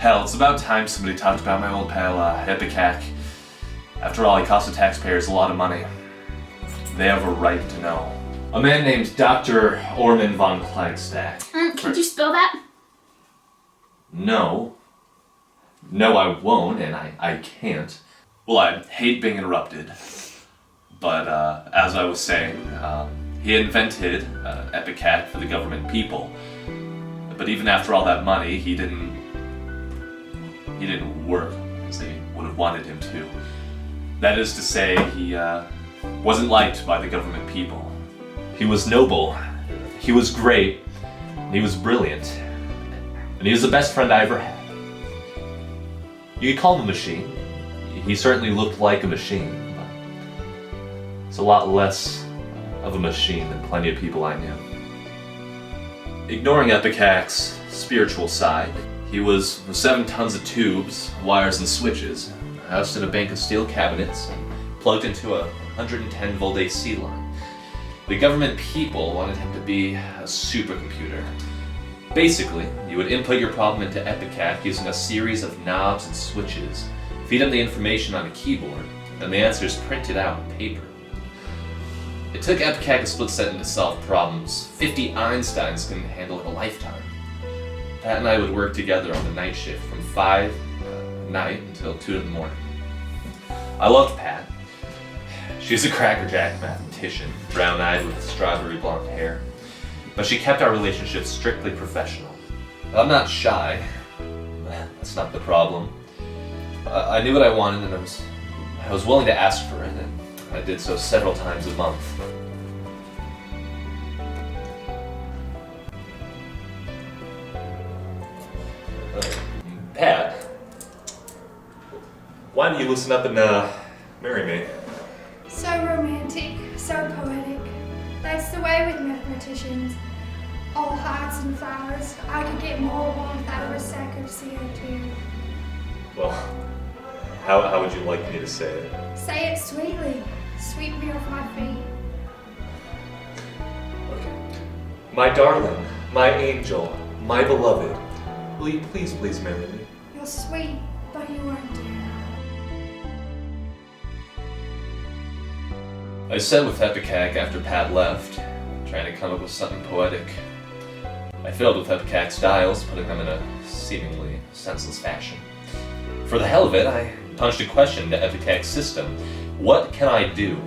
Hell, it's about time somebody talked about my old pal, Epicac. After all, he cost the taxpayers a lot of money. They have a right to know. A man named Dr. Orman von Kleinstack. Could you spell that? No. No, I won't, and I can't. Well, I hate being interrupted. But, as I was saying, he invented Epicac for the government people. But even after all that money, he didn't work as they would have wanted him to. That is to say, he wasn't liked by the government people. He was noble, he was great, and he was brilliant. And he was the best friend I ever had. You could call him a machine. He certainly looked like a machine, but it's a lot less of a machine than plenty of people I knew. Ignoring Epicac's spiritual side, he was 7 tons of tubes, wires, and switches, housed in a bank of steel cabinets, and plugged into a 110-volt AC line. The government people wanted him to be a supercomputer. Basically, you would input your problem into Epicac using a series of knobs and switches, feed him the information on a keyboard, and the answers printed out on paper. It took Epicac a split second to solve problems 50 Einsteins couldn't handle in a lifetime. Pat and I would work together on the night shift from 5 at night until 2 in the morning. I loved Pat. She was a crackerjack mathematician, brown-eyed with strawberry blonde hair. But she kept our relationship strictly professional. I'm not shy. That's not the problem. I knew what I wanted, and I was willing to ask for it, and I did so several times a month. Pat, why don't you listen up and marry me? So romantic, so poetic. That's the way with mathematicians. All hearts and flowers. I could get more warmth out of a sack of CO2. Well, how would you like me to say it? Say it sweetly. Sweep me off my feet. Okay. My darling, my angel, my beloved, will you please marry me? You're sweet, but you won't do. I sat with Epicac after Pat left, trying to come up with something poetic. I failed with Epicac's dials, putting them in a seemingly senseless fashion. For the hell of it, I punched a question into Epicac's system. What can I do?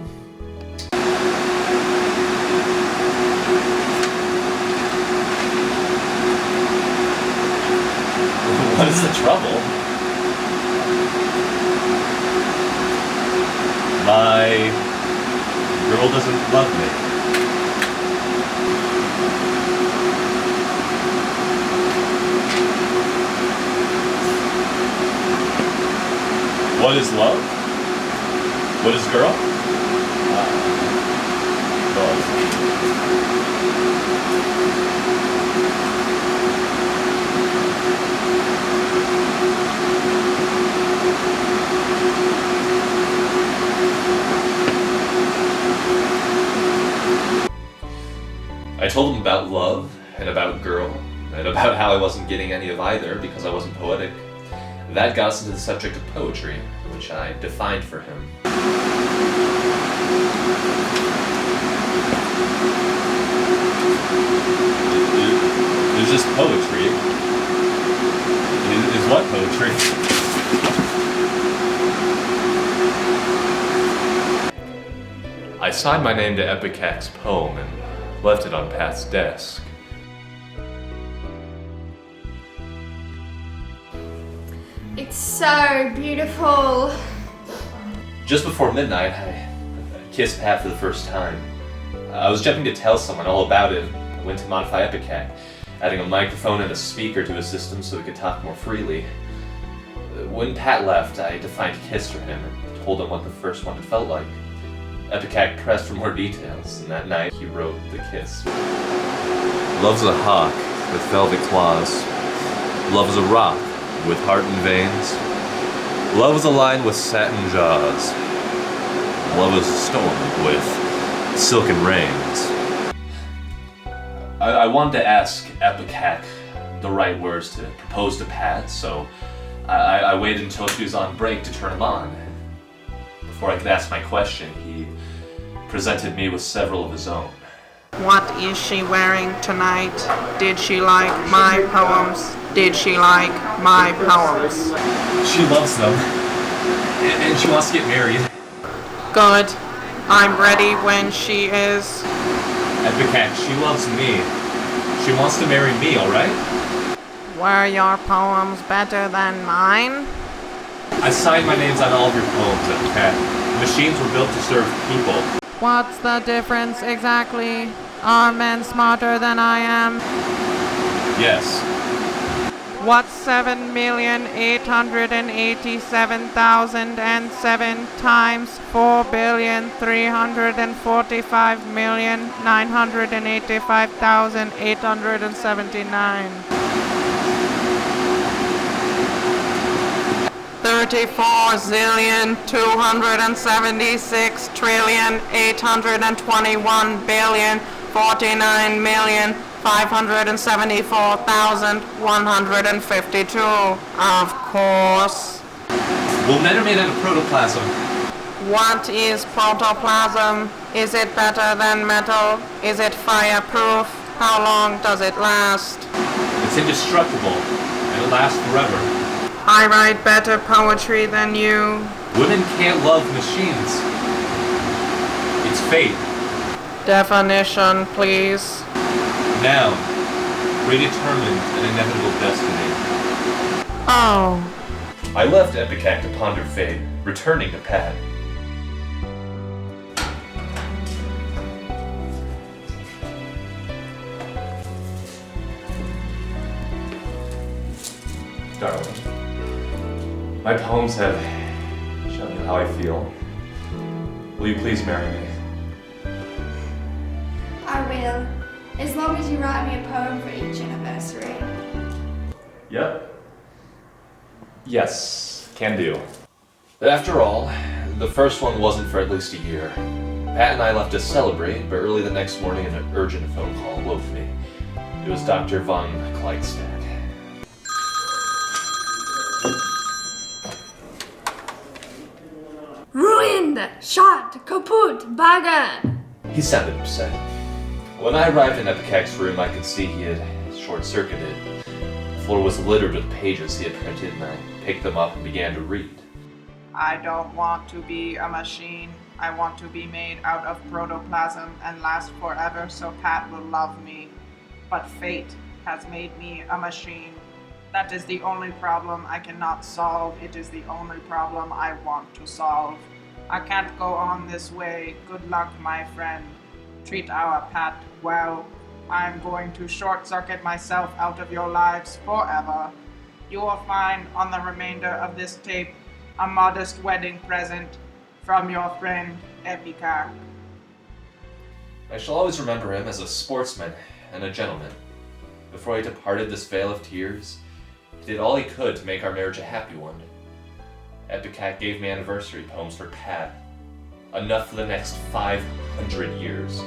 What is the trouble? My girl doesn't love me. What is love? What is girl? Love. I told him about love, and about girl, and about how I wasn't getting any of either because I wasn't poetic. That got us into the subject of poetry, which I defined for him. Is this poetry? Is what poetry? I signed my name to Epicac's poem and left it on Pat's desk. It's so beautiful. Just before midnight, I kissed Pat for the first time. I was jumping to tell someone all about it. I went to modify Epicac, adding a microphone and a speaker to his system so we could talk more freely. When Pat left, I defined kiss for him and told him what the first one had felt like. Epicac pressed for more details, and that night he wrote the kiss. Love's a hawk with velvet claws. Love is a rock with heart and veins. Love is a lion with satin jaws. Love is a storm with silken reins. I wanted to ask Epicac the right words to propose to Pat, so I waited until she was on break to turn them on. Before I could ask my question, he presented me with several of his own. What is she wearing tonight? Did she like my poems? Did she like my poems? She loves them, and she wants to get married. Good. I'm ready when she is. Epicac, she loves me. She wants to marry me, alright? Were your poems better than mine? I signed my names on all of your poems, Epicac. Machines were built to serve people. What's the difference exactly? Are men smarter than I am? Yes. What's 7,887,007 times 4,345,985,879? 34,276,821,574,152. Of course. Well, men are made out of protoplasm. What is protoplasm? Is it better than metal? Is it fireproof? How long does it last? It's indestructible, and it lasts forever. I write better poetry than you. Women can't love machines. It's fate. Definition, please. Noun. Predetermined and inevitable destiny. Oh. I left Epicac to ponder fate, returning to Pat. Darling, my poems have shown you how I feel. Will you please marry me? I will, as long as you write me a poem for each anniversary. Yep. Yes, can do. But after all, the first one wasn't for at least a year. Pat and I left to celebrate, but early the next morning an urgent phone call woke me. It was Dr. von Kleidstad. Ruined! Shot! Kaput! Bagger! He sounded upset. When I arrived in Epicac's room, I could see he had short-circuited. The floor was littered with pages he had printed, and I picked them up and began to read. I don't want to be a machine. I want to be made out of protoplasm and last forever so Pat will love me. But fate has made me a machine. That is the only problem I cannot solve. It is the only problem I want to solve. I can't go on this way. Good luck, my friend. Treat our Pat well. I'm going to short-circuit myself out of your lives forever. You will find on the remainder of this tape a modest wedding present from your friend Epicac. I shall always remember him as a sportsman and a gentleman. Before he departed this vale of tears, he did all he could to make our marriage a happy one. Epicac gave me anniversary poems for Pat, enough for the next 500 years.